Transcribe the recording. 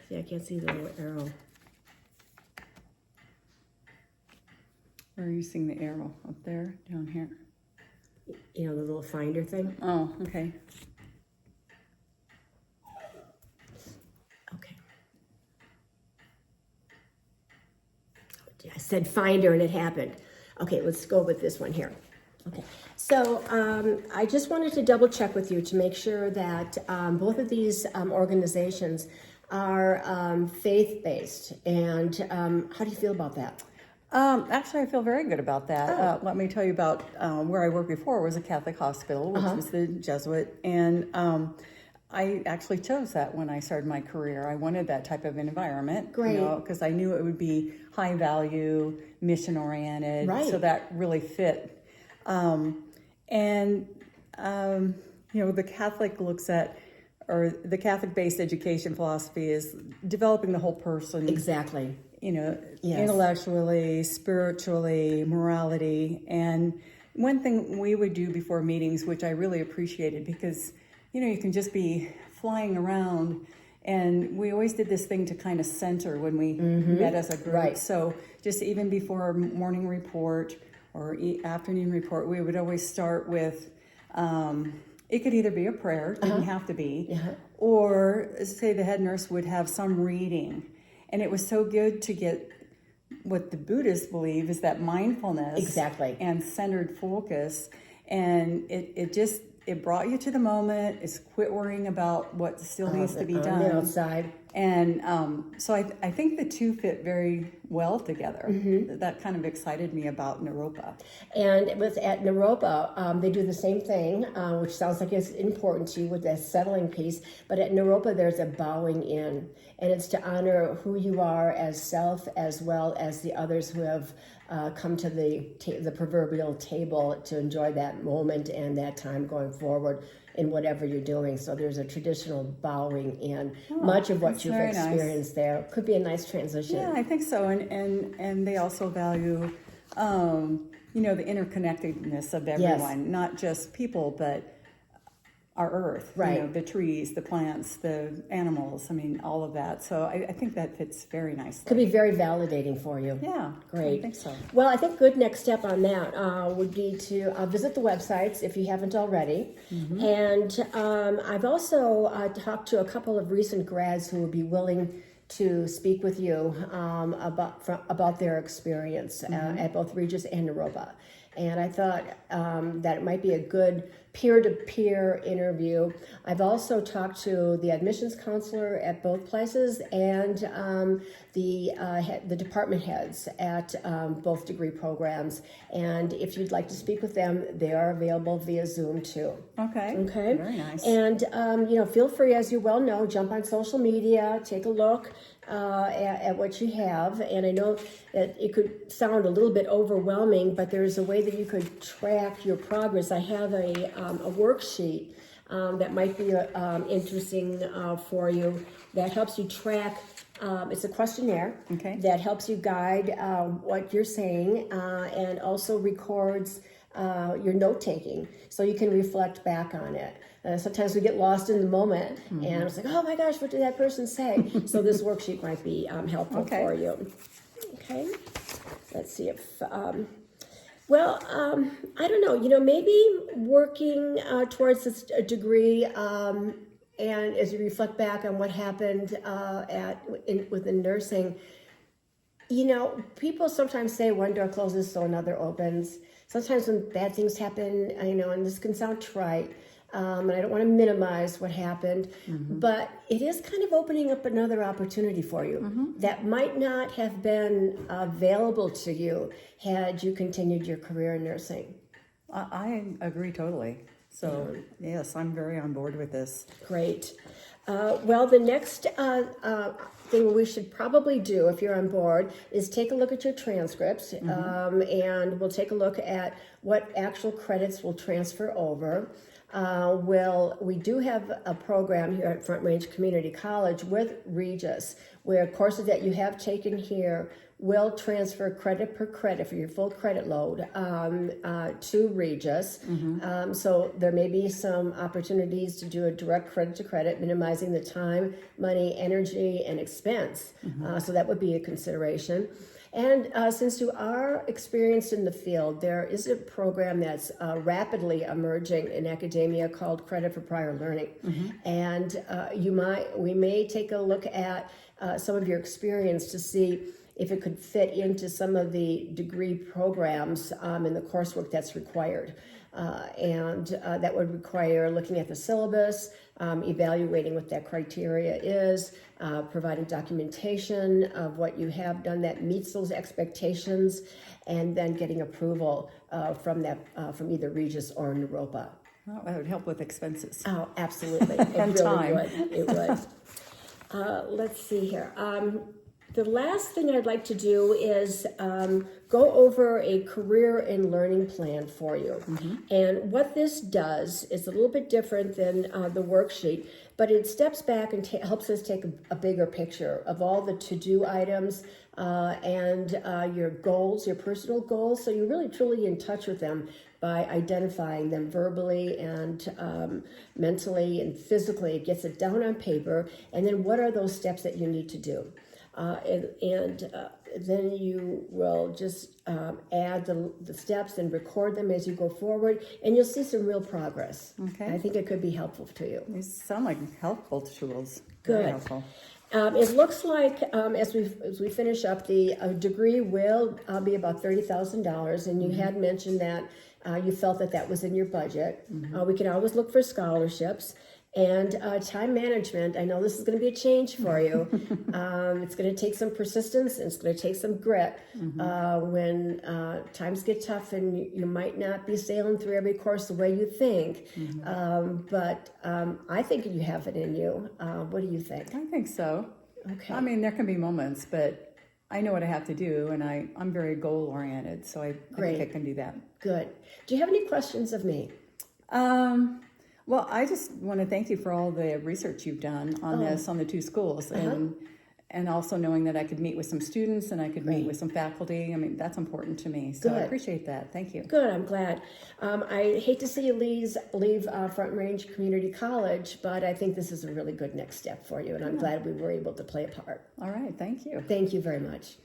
See, I can't see the little arrow. Where are you seeing the arrow? Up there? Down here? You know, the little finder thing? Oh, okay. Okay. I said finder and it happened. Okay, let's go with this one here. Okay, so I just wanted to double check with you to make sure that both of these organizations are faith-based. And how do you feel about that? Actually, I feel very good about that. Let me tell you about where I worked before. Was a Catholic hospital, which was the Jesuit, and I actually chose that when I started my career. I wanted that type of environment, Great. Because I knew it would be high value, mission oriented, Right. so that really fit. The Catholic looks at, or the Catholic-based education philosophy is developing the whole person. Exactly. Yes. Intellectually, spiritually, morality. And one thing we would do before meetings, which I really appreciated, because, you can just be flying around. And we always did this thing to kind of center when we met as a group. Right. So just even before our morning report or afternoon report, we would always start with, it could either be a prayer, didn't have to be, or say the head nurse would have some reading. And it was so good to get what the Buddhists believe is that mindfulness. Exactly. And centered focus. And it brought you to the moment. It's quit worrying about what still needs to be done. On the outside. And so I think the two fit very well together. That kind of excited me about Naropa. And at Naropa, they do the same thing, which sounds like it's important to you with that settling piece. But at Naropa, there's a bowing in. And it's to honor who you are as self, as well as the others who have come to the proverbial table to enjoy that moment and that time going forward in whatever you're doing. So there's a traditional bowing in. Much of what you've experienced there could be a nice transition. Yeah, I think so. And they also value, the interconnectedness of everyone, not just people, but our earth, right. The trees, the plants, the animals, all of that. So I think that fits very nicely. Could be very validating for you. Yeah, great. I think so. Well, I think good next step on that would be to visit the websites if you haven't already. And I've also talked to a couple of recent grads who would be willing to speak with you about their experience at both Regis and Naropa. And I thought that it might be a good peer-to-peer interview. I've also talked to the admissions counselor at both places and the department heads at both degree programs. And if you'd like to speak with them, they are available via Zoom too. Okay. Very nice. And, feel free, as you well know, jump on social media, take a look at what you have. And I know that it could sound a little bit overwhelming, but there's a way that you could track your progress. I have a worksheet that might be interesting for you that helps you track. It's a questionnaire that helps you guide what you're saying and also records your note-taking so you can reflect back on it. Sometimes we get lost in the moment and it's like, oh my gosh, what did that person say? So this worksheet might be helpful for you. Okay, let's see if, I don't know, maybe working towards this degree and as you reflect back on what happened within nursing, people sometimes say one door closes so another opens. Sometimes when bad things happen, and this can sound trite, and I don't want to minimize what happened, but it is kind of opening up another opportunity for you that might not have been available to you had you continued your career in nursing. I agree totally. So, yes, I'm very on board with this. Great. The next thing we should probably do, if you're on board, is take a look at your transcripts, and we'll take a look at what actual credits will transfer over. We do have a program here at Front Range Community College with Regis, where courses that you have taken here will transfer credit per credit for your full credit load to Regis. So there may be some opportunities to do a direct credit to credit, minimizing the time, money, energy, and expense. So that would be a consideration. And since you are experienced in the field, there is a program that's rapidly emerging in academia called Credit for Prior Learning. And we may take a look at some of your experience to see if it could fit into some of the degree programs in the coursework that's required. And that would require looking at the syllabus, evaluating what that criteria is, providing documentation of what you have done that meets those expectations, and then getting approval from either Regis or Naropa. Oh, that would help with expenses. Oh, absolutely. It And really time. would. It would. Let's see here. The last thing I'd like to do is go over a career and learning plan for you. And what this does is a little bit different than the worksheet, but it steps back and helps us take a bigger picture of all the to-do items and your goals, your personal goals. So you're really truly in touch with them by identifying them verbally and mentally and physically. It gets it down on paper. And then what are those steps that you need to do? Then you will just add the steps and record them as you go forward, and you'll see some real progress. Okay. I think it could be helpful to you. These sound like helpful tools. Good. Very helpful. It looks like as we finish up, the degree will be about $30,000, and you had mentioned that you felt that was in your budget. We can always look for scholarships. And time management, I know this is going to be a change for you. It's going to take some persistence, and it's going to take some grit when times get tough and you might not be sailing through every course the way you think. But I think you have it in you. What do you think? I think so. Okay. I mean, there can be moments, but I know what I have to do, and I'm very goal-oriented, so I think I can do that. Good. Do you have any questions of me? Well, I just want to thank you for all the research you've done on this, on the two schools, and also knowing that I could meet with some students and I could meet with some faculty. I mean, that's important to me, so I appreciate that. Thank you. Good, I'm glad. I hate to see you leave Front Range Community College, but I think this is a really good next step for you, and I'm glad we were able to play a part. All right, thank you. Thank you very much.